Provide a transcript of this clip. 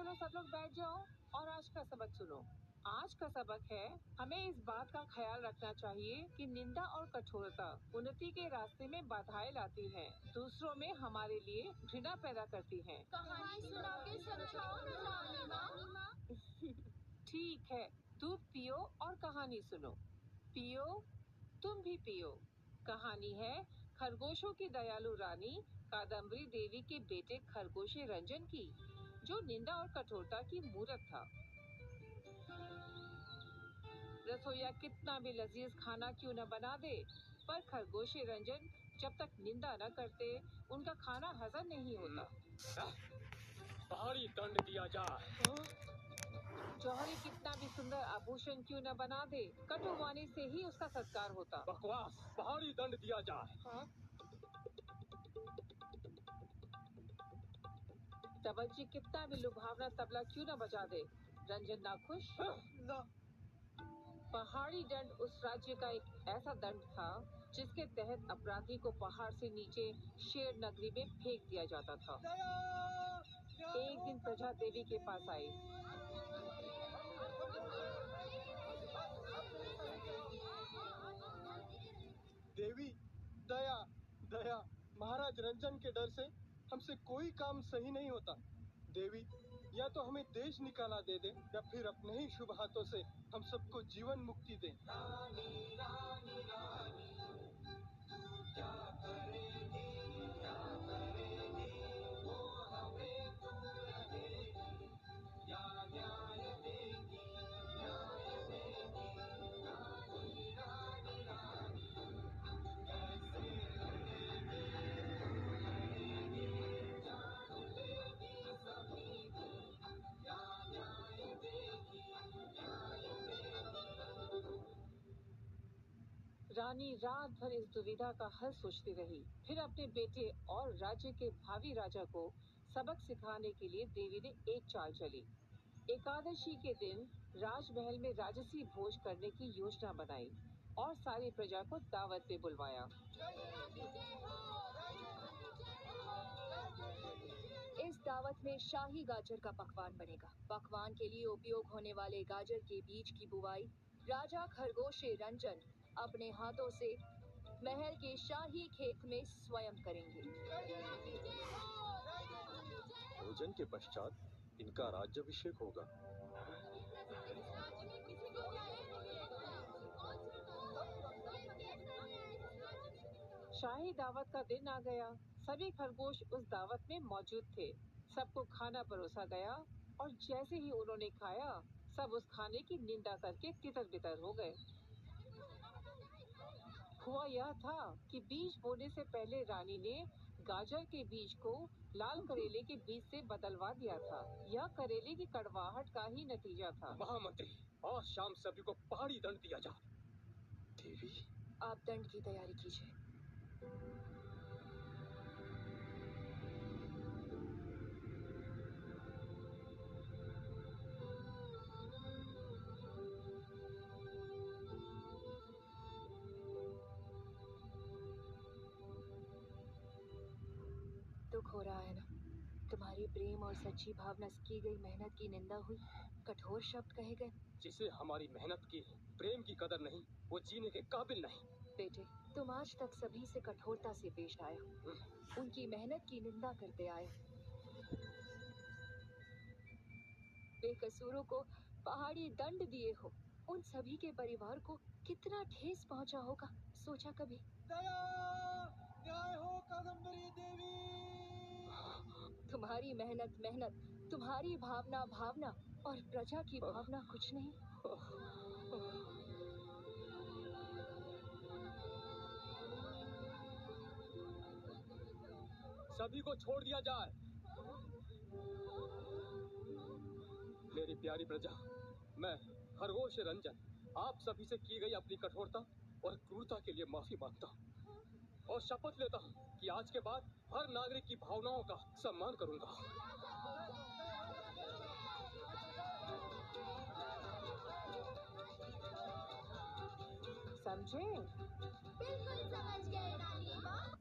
चलो सब लोग बैठ जाओ और आज का सबक सुनो। आज का सबक है, हमें इस बात का ख्याल रखना चाहिए कि निंदा और कठोरता उन्नति के रास्ते में बाधाएं लाती हैं, दूसरों में हमारे लिए घृणा पैदा करती हैं। कहानी सुना के समझाओ ना रानी माँ। ठीक है, दूध पियो और कहानी सुनो। पियो, तुम भी पियो। कहानी है खरगोशों की दयालु रानी कादम्बरी देवी के बेटे खरगोशी रंजन की, जो निंदा और कठोरता की मूरत था। रसोईया कितना भी लजीज खाना क्यों न बना दे, पर खरगोशी रंजन जब तक निंदा न करते, उनका खाना हजम नहीं होता। भारी दंड दिया जाए। जौहरी कितना भी सुंदर आभूषण क्यों न बना दे, कटुवाणी से ही उसका सत्कार होता। बकवास, भारी दंड दिया जाए। हाँ? तबलची कितना भी लुभावना तबला क्यों न बजा दे, रंजन नाखुश। पहाड़ी दंड उस राज्य का एक ऐसा दंड था जिसके तहत अपराधी को पहाड़ से नीचे शेर नगरी में फेंक दिया जाता था। एक दिन प्रजा देवी के पास आई। देवी, दया दया, महाराज रंजन के डर से हमसे कोई काम सही नहीं होता। देवी, या तो हमें देश निकाला दे दे, या फिर अपने ही शुभ हाथों से हम सबको जीवन मुक्ति दे। रानी, रानी, रानी, तू क्या करेगी, क्या करेगी, वो हमें तू रहेगी, या न्याय देगी, न्याय देगी। रानी, रानी, रानी, कैसे लड़ेगी, तू लड़ेगी, जान लेगी सभी की, या न्याय देगी, न्याय देगी। रानी रात भर इस दुविधा का हल सोचती रही। फिर अपने बेटे और राज्य के भावी राजा को सबक सिखाने के लिए देवी ने एक चाल चली। एकादशी के दिन राजमहल में राजसी भोज करने की योजना बनाई और सारी प्रजा को दावत पे बुलवाया। इस दावत में शाही गाजर का पकवान बनेगा। पकवान के लिए उपयोग होने वाले गाजर के बीज की बुवाई राजा खरगोशी रंजन अपने हाथों से महल के शाही खेत में स्वयं करेंगे। भोजन के पश्चात इनका राज्याभिषेक होगा। शाही दावत का दिन आ गया। सभी खरगोश उस दावत में मौजूद थे। सबको खाना परोसा गया और जैसे ही उन्होंने खाया, सब उस खाने की निंदा करके तितर बितर हो गए। हुआ यह था कि बीज बोने से पहले रानी ने गाजर के बीज को लाल करेले के बीज से बदलवा दिया था। यह करेले की कड़वाहट का ही नतीजा था। महामंत्री, आज शाम सभी को भारी दंड दिया जाए। देवी, आप दंड की तैयारी कीजिए। दुख हो रहा है ना? तुम्हारी प्रेम और सच्ची भावना से की गई मेहनत की निंदा हुई, कठोर शब्द कहे गए। जिसे हमारी मेहनत की प्रेम की कदर नहीं, वो जीने के काबिल नहीं। बेटे, तुम आज तक सभी से कठोरता से पेश आए हो, उनकी मेहनत की निंदा करते आए हो। बेकसूरों को पहाड़ी दंड दिए हो। उन सभी के परिवार को कितना ठेस पहुंचा होगा, सोचा कभी? दया, न्याय हो कादम्बरी देवी। तुम्हारी मेहनत मेहनत, तुम्हारी भावना भावना, और प्रजा की भावना कुछ नहीं। सभी को छोड़ दिया जाए। मेरी प्यारी प्रजा, मैं खरगोश रंजन आप सभी से की गई अपनी कठोरता और क्रूरता के लिए माफी मांगता हूँ और शपथ लेता हूँ कि आज के बाद हर नागरिक की भावनाओं का सम्मान करूंगा। समझे? बिल्कुल समझ गए रानी माँ।